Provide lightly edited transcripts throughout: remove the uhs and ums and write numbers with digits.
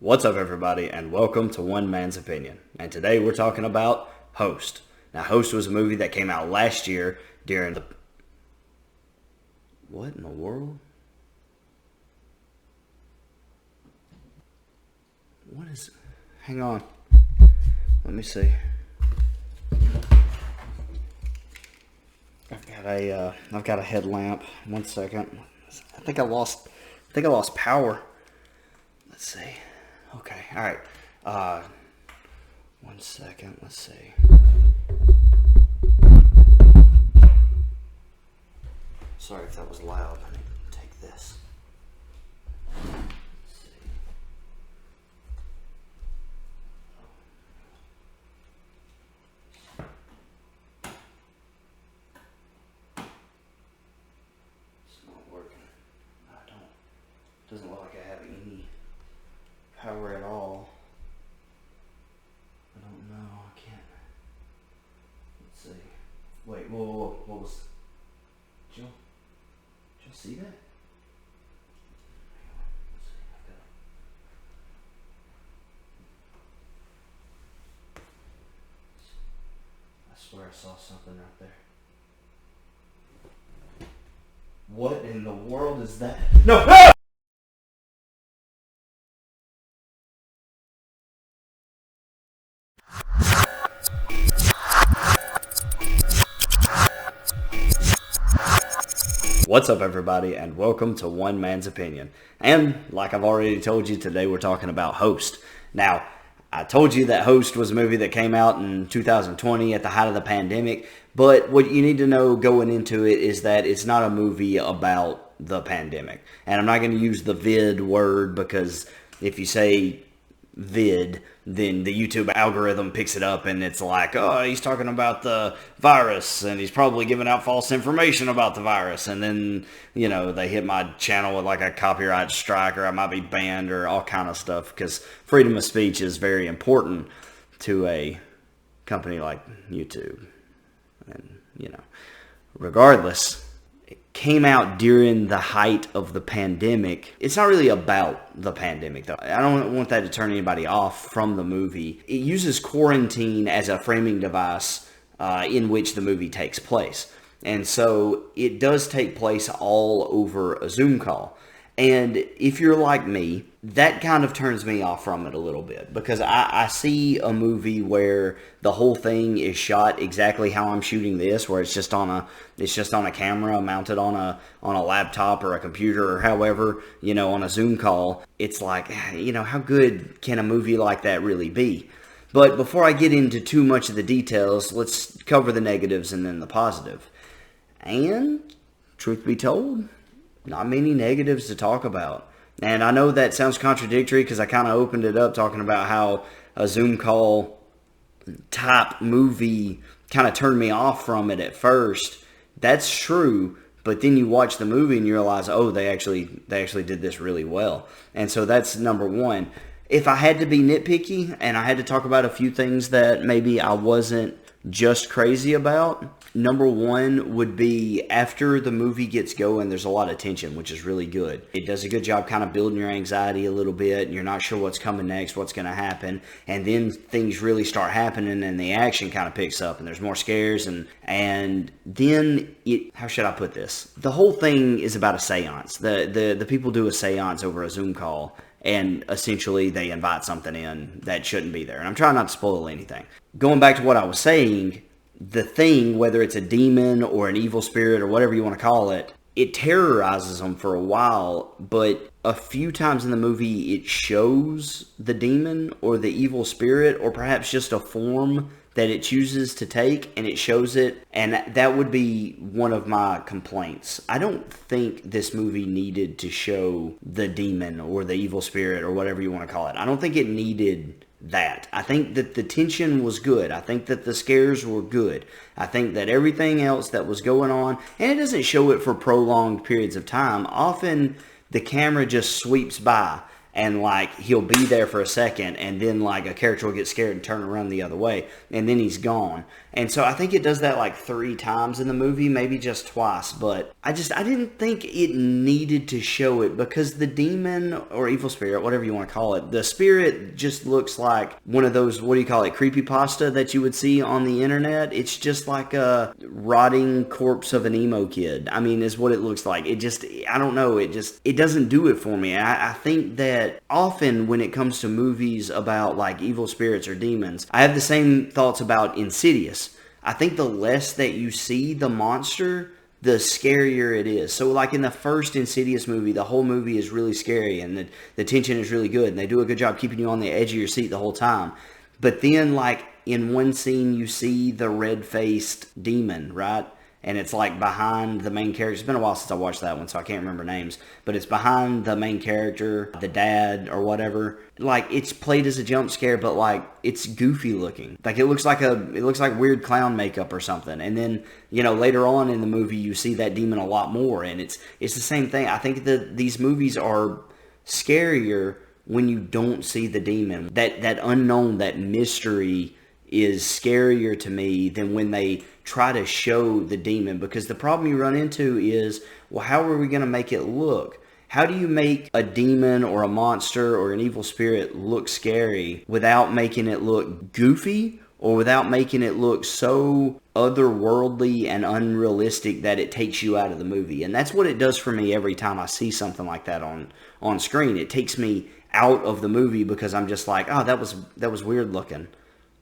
What's up, everybody, and welcome to One Man's Opinion. And today we're talking about Host. Now, Host was a movie that came out last year during the... What in the world? What is... Hang on. Let me see. I've got a headlamp. 1 second. I think I lost power. Let's see. Okay, all right. 1 second. Let's see. Sorry if that was loud. Let me take this. Let's see. It's not working. Doesn't look like I have any power at all. I don't know. I can't. Let's see. Wait. Whoa. What was? Did you see that? Hang on. Let's see. I swear I saw something right there. What in the world is that? No! No! What's up, everybody, and welcome to One Man's Opinion. And like I've already told you, today we're talking about Host. Now, I told you that Host was a movie that came out in 2020 at the height of the pandemic, but what you need to know going into it is that it's not a movie about the pandemic. And I'm not going to use the vid word because if you say vid, then the YouTube algorithm picks it up and it's like, oh, he's talking about the virus and he's probably giving out false information about the virus. And then, you know, they hit my channel with like a copyright strike, or I might be banned, or all kind of stuff, because freedom of speech is very important to a company like YouTube. And, you know, regardless, came out during the height of the pandemic. It's not really about the pandemic, though. I don't want that to turn anybody off from the movie. It uses quarantine as a framing device in which the movie takes place. And so it does take place all over a Zoom call. And if you're like me, that kind of turns me off from it a little bit, because I see a movie where the whole thing is shot exactly how I'm shooting this, where it's just on a camera mounted on a laptop or a computer or however, you know, on a Zoom call. It's like, you know, how good can a movie like that really be? But before I get into too much of the details, let's cover the negatives and then the positive. And truth be told, not many negatives to talk about. And I know that sounds contradictory because I kind of opened it up talking about how a Zoom call type movie kind of turned me off from it at first. That's true, but then you watch the movie and you realize, oh, they actually did this really well. And so that's number one. If I had to be nitpicky and I had to talk about a few things that maybe I wasn't just crazy about, number one would be after the movie gets going, there's a lot of tension, which is really good. It does a good job kind of building your anxiety a little bit, and you're not sure what's coming next, what's going to happen, and then things really start happening and the action kind of picks up and there's more scares, and then how should I put this? The whole thing is about a seance. The people do a seance over a Zoom call, and essentially they invite something in that shouldn't be there. And I'm trying not to spoil anything. Going back to what I was saying, the thing, whether it's a demon or an evil spirit or whatever you want to call it, it terrorizes them for a while, but a few times in the movie it shows the demon or the evil spirit, or perhaps just a form that it chooses to take, and it shows it, and that would be one of my complaints. I don't think this movie needed to show the demon or the evil spirit or whatever you want to call it. I don't think it needed that. I think that the tension was good. I think that the scares were good. I think that everything else that was going on, and it doesn't show it for prolonged periods of time. Often the camera just sweeps by and like he'll be there for a second, and then like a character will get scared and turn around the other way, and then he's gone. And so I think it does that like 3 times in the movie, maybe just twice, but I didn't think it needed to show it, because the demon or evil spirit, whatever you want to call it, the spirit just looks like one of those, what do you call it, creepypasta that you would see on the internet. It's just like a rotting corpse of an emo kid. I mean, is what it looks like. It just, I don't know, it doesn't do it for me. I think that often when it comes to movies about like evil spirits or demons, I have the same thoughts about Insidious. I think the less that you see the monster, the scarier it is. So like in the first Insidious movie, the whole movie is really scary, and the tension is really good, and they do a good job keeping you on the edge of your seat the whole time. But then like in one scene you see the red-faced demon, right? And it's like behind the main character. It's been a while since I watched that one, so I can't remember names. But it's behind the main character, the dad or whatever. Like it's played as a jump scare, but like it's goofy looking. Like it looks like weird clown makeup or something. And then, you know, later on in the movie you see that demon a lot more, and it's the same thing. I think that these movies are scarier when you don't see the demon. That unknown, that mystery is scarier to me than when they try to show the demon, because the problem you run into is, well, how are we going to make it look? How do you make a demon or a monster or an evil spirit look scary without making it look goofy, or without making it look so otherworldly and unrealistic that it takes you out of the movie? And that's what it does for me every time I see something like that on screen. It takes me out of the movie, because I'm just like, oh, that was weird looking.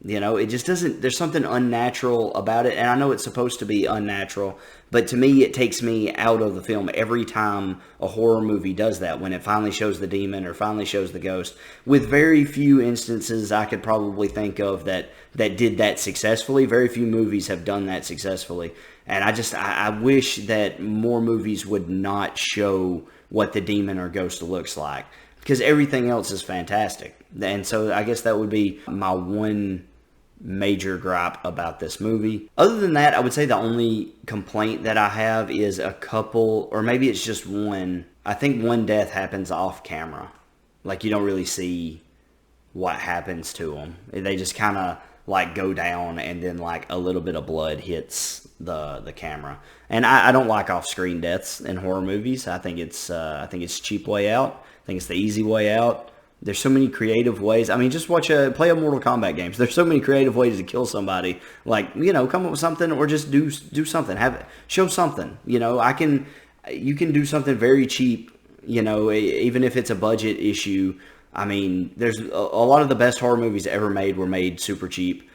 You know, it just doesn't, there's something unnatural about it. And I know it's supposed to be unnatural, but to me, it takes me out of the film every time a horror movie does that, when it finally shows the demon or finally shows the ghost. With very few instances I could probably think of that did that successfully. Very few movies have done that successfully. And I wish that more movies would not show what the demon or ghost looks like, because everything else is fantastic. And so I guess that would be my one major gripe about this movie. Other than that, I would say the only complaint that I have is a couple, or maybe it's just one. I think one death happens off camera. Like you don't really see what happens to them. They just kind of like go down, and then like a little bit of blood hits the camera. And I don't like off-screen deaths in horror movies. I think it's a cheap way out. I think it's the easy way out. There's so many creative ways. I mean, just play a Mortal Kombat games. There's so many creative ways to kill somebody. Like, you know, come up with something, or just do something. Show something. You know, you can do something very cheap. You know, even if it's a budget issue. I mean, there's a lot of the best horror movies ever made were made super cheap,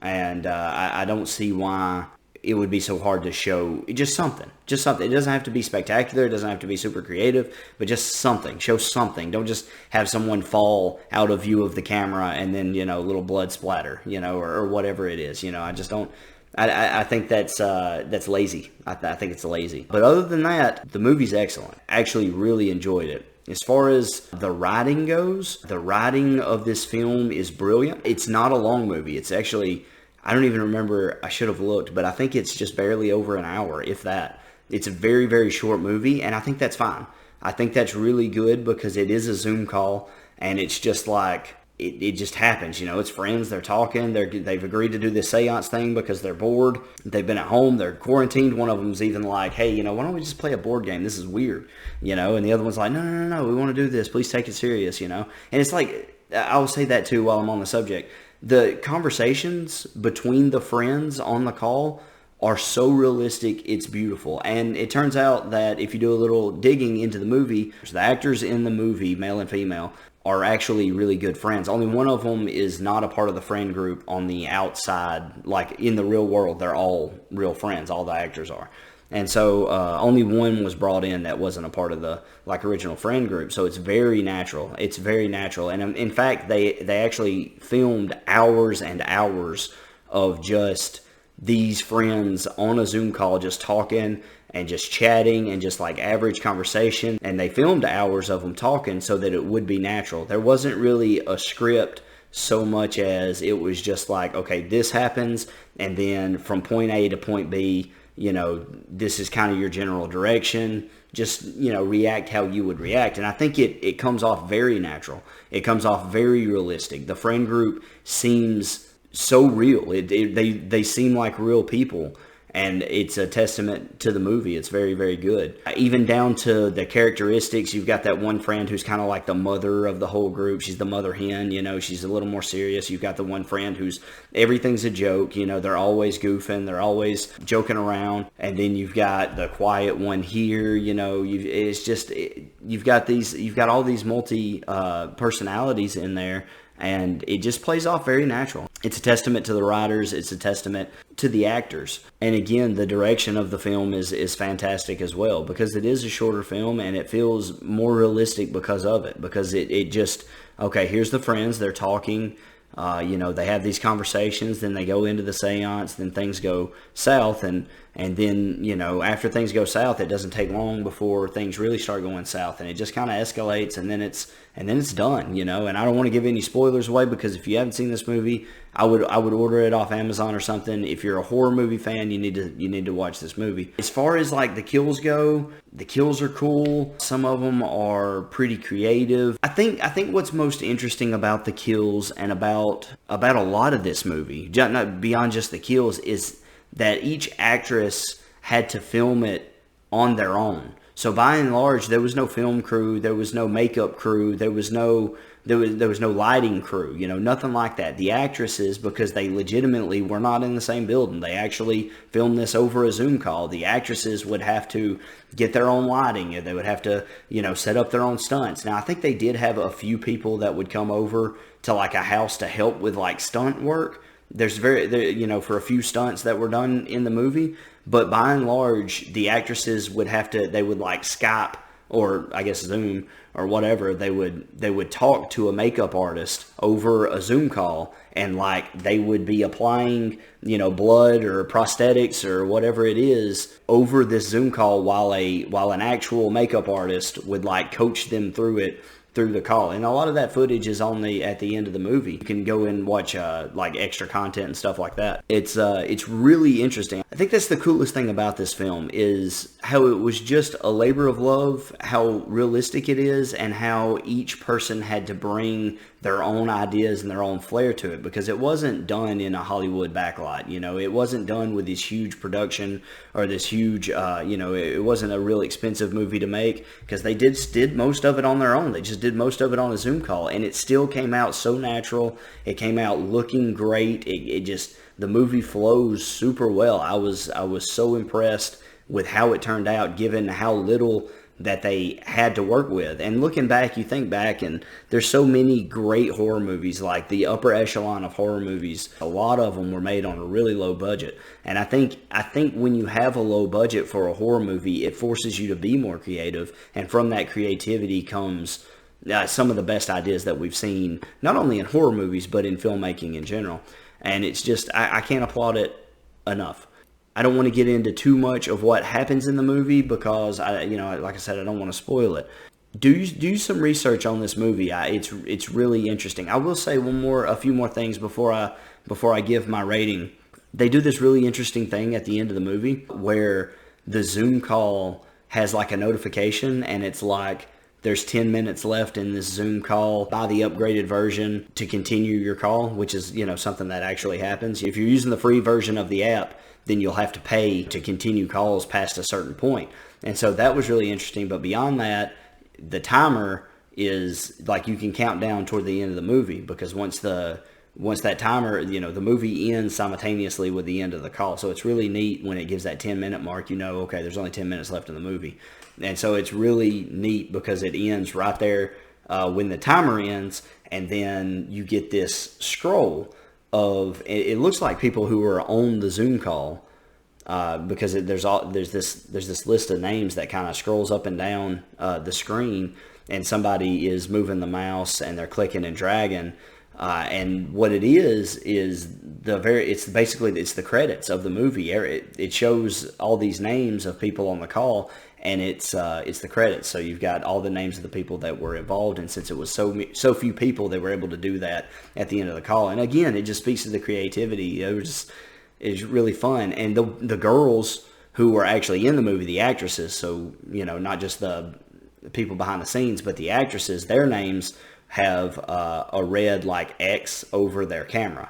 and I don't see why it would be so hard to show just something. Just something. It doesn't have to be spectacular. It doesn't have to be super creative, but just something. Show something. Don't just have someone fall out of view of the camera and then, you know, little blood splatter, you know, or whatever it is. You know, I just don't. I think that's lazy. I think it's lazy. But other than that, the movie's excellent. I actually really enjoyed it. As far as the writing goes, the writing of this film is brilliant. It's not a long movie. It's actually, I don't even remember, I should have looked, but I think it's just barely over an hour, if that. It's a very, very short movie, and I think that's fine. I think that's really good, because it is a Zoom call, and it's just like, it just happens, you know. It's friends, they're talking, they've agreed to do this seance thing because they're bored. They've been at home, they're quarantined. One of them's even like, hey, you know, why don't we just play a board game? This is weird, you know. And the other one's like, no, we want to do this. Please take it serious, you know. And it's like, I'll say that too while I'm on the subject. The conversations between the friends on the call are so realistic, it's beautiful. And it turns out that if you do a little digging into the movie, the actors in the movie, male and female, are actually really good friends. Only one of them is not a part of the friend group on the outside. Like in the real world, they're all real friends. All the actors are. And so only one was brought in that wasn't a part of the original friend group. So it's very natural. It's very natural. And in fact, they actually filmed hours and hours of just these friends on a Zoom call just talking and just chatting and just like average conversation. And they filmed hours of them talking so that it would be natural. There wasn't really a script so much as it was just like, okay, this happens, and then from point A to point B, this is kind of your general direction. Just, react how you would react. And I think it comes off very natural. It comes off very realistic. The friend group seems so real. They seem like real people. And it's a testament to the movie. It's very, very good. Even down to the characteristics, you've got that one friend who's kind of like the mother of the whole group. She's the mother hen, she's a little more serious. You've got the one friend who's, everything's a joke. They're always goofing. They're always joking around. And then you've got the quiet one here, you've got all these personalities in there. And it just plays off very natural. It's a testament to the writers. It's a testament to the actors. And again, the direction of the film is fantastic as well, because it is a shorter film and it feels more realistic because of it. Because it just, okay, here's the friends. They're talking. They have these conversations. Then they go into the seance. Then things go south. And then, after things go south, it doesn't take long before things really start going south. And it just kind of escalates, and then it's done, And I don't want to give any spoilers away, because if you haven't seen this movie, I would order it off Amazon or something. If you're a horror movie fan, you need to watch this movie. As far as like the kills go, the kills are cool. Some of them are pretty creative. I think what's most interesting about the kills and about a lot of this movie, beyond just the kills, is that each actress had to film it on their own. So by and large, there was no film crew, there was no makeup crew, there was no lighting crew, nothing like that. The actresses, because they legitimately were not in the same building, they actually filmed this over a Zoom call. The actresses would have to get their own lighting, they would have to, set up their own stunts. Now, I think they did have a few people that would come over to like a house to help with like stunt work. There's for a few stunts that were done in the movie, but by and large, the actresses would like Skype, or I guess Zoom or whatever. They would talk to a makeup artist over a Zoom call, and like they would be applying, blood or prosthetics or whatever it is over this Zoom call while an actual makeup artist would like coach them through the call. And a lot of that footage is at the end of the movie. You can go and watch like extra content and stuff like that. It's really interesting. I think that's the coolest thing about this film, is how it was just a labor of love, how realistic it is, and how each person had to bring their own ideas and their own flair to it, because it wasn't done in a Hollywood backlot. It wasn't done with this huge production or this huge, it wasn't a real expensive movie to make, because they did most of it on their own. They just did most of it on a Zoom call, and it still came out so natural. It came out looking great. The movie flows super well. I was so impressed with how it turned out, given how little that they had to work with. And looking back, you think back, and there's so many great horror movies, like the upper echelon of horror movies. A lot of them were made on a really low budget. And I think when you have a low budget for a horror movie, it forces you to be more creative. And from that creativity comes some of the best ideas that we've seen, not only in horror movies, but in filmmaking in general. And it's just, I can't applaud it enough. I don't want to get into too much of what happens in the movie, because like I said, I don't want to spoil it. Do some research on this movie. It's really interesting. I will say a few more things before I give my rating. They do this really interesting thing at the end of the movie where the Zoom call has like a notification, and it's like, there's 10 minutes left in this Zoom call. Buy the upgraded version to continue your call, which is, something that actually happens. If you're using the free version of the app, then you'll have to pay to continue calls past a certain point. And so that was really interesting. But beyond that, the timer is like, you can count down toward the end of the movie, because once that timer, the movie ends simultaneously with the end of the call. So it's really neat when it gives that 10-minute mark, okay, there's only 10 minutes left in the movie. And so it's really neat because it ends right there when the timer ends, and then you get this scroll of, it looks like people who are on the Zoom call, because there's this list of names that kind of scrolls up and down the screen, and somebody is moving the mouse and they're clicking and dragging. And what it is it's the credits of the movie. It shows all these names of people on the call, and it's the credits. So you've got all the names of the people that were involved, and since it was so few people, they were able to do that at the end of the call. And again, it just speaks to the creativity. It's really fun. And the girls who were actually in the movie, the actresses. So, you know, not just the people behind the scenes, but the actresses, their names have a red like X over their camera.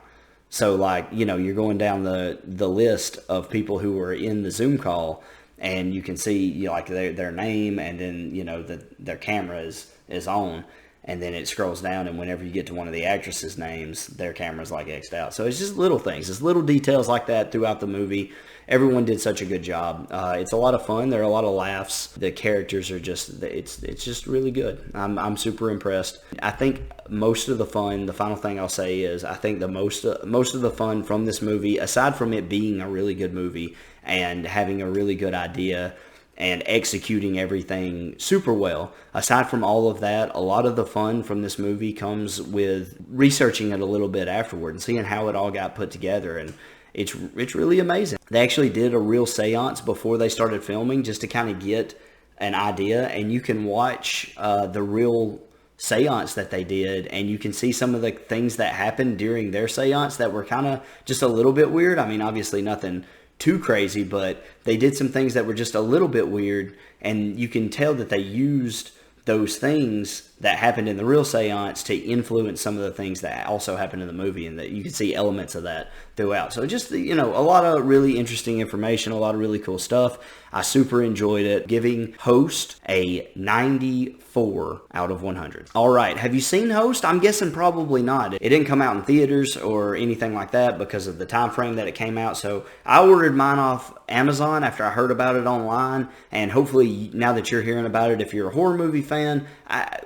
So like, you know, you're going down the list of people who were in the Zoom call, and you can see, you know, like their name, and then, you know, their camera is on, and then it scrolls down, and whenever you get to one of the actresses' names, their camera's like X'd out. So it's just little things. It's little details like that throughout the movie. Everyone did such a good job. It's a lot of fun. There are a lot of laughs. The characters are just, it's just really good. I'm super impressed. I think most of the fun, the final thing I'll say is, I think the most of the fun from this movie, aside from it being a really good movie and having a really good idea and executing everything super well, aside from all of that, a lot of the fun from this movie comes with researching it a little bit afterward and seeing how it all got put together. And it's really amazing. They actually did a real seance before they started filming, just to kind of get an idea, and you can watch the real seance that they did, and you can see some of the things that happened during their seance that were kind of just a little bit weird. I mean, obviously nothing too crazy, but they did some things that were just a little bit weird, and you can tell that they used those things that happened in the real seance to influence some of the things that also happened in the movie, and that you can see elements of that throughout. So just, you know, a lot of really interesting information, a lot of really cool stuff. I super enjoyed it. Giving Host a 94 out of 100. All right, have you seen Host? I'm guessing probably not. It didn't come out in theaters or anything like that because of the time frame that it came out. So I ordered mine off Amazon after I heard about it online, and hopefully now that you're hearing about it, if you're a horror movie fan,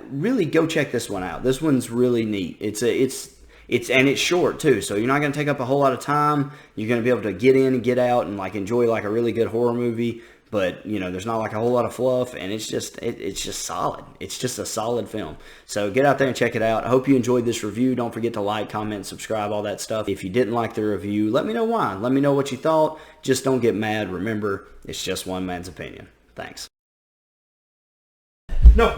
really go check this one out. This one's really neat. It's short too, so you're not going to take up a whole lot of time. You're going to be able to get in and get out and like enjoy like a really good horror movie. But, you know, there's not like a whole lot of fluff, and it's just solid. It's just a solid film. So get out there and check it out. I hope you enjoyed this review. Don't forget to like, comment, subscribe, all that stuff. If you didn't like the review, let me know why. Let me know what you thought. Just don't get mad. Remember, it's just one man's opinion. Thanks. No.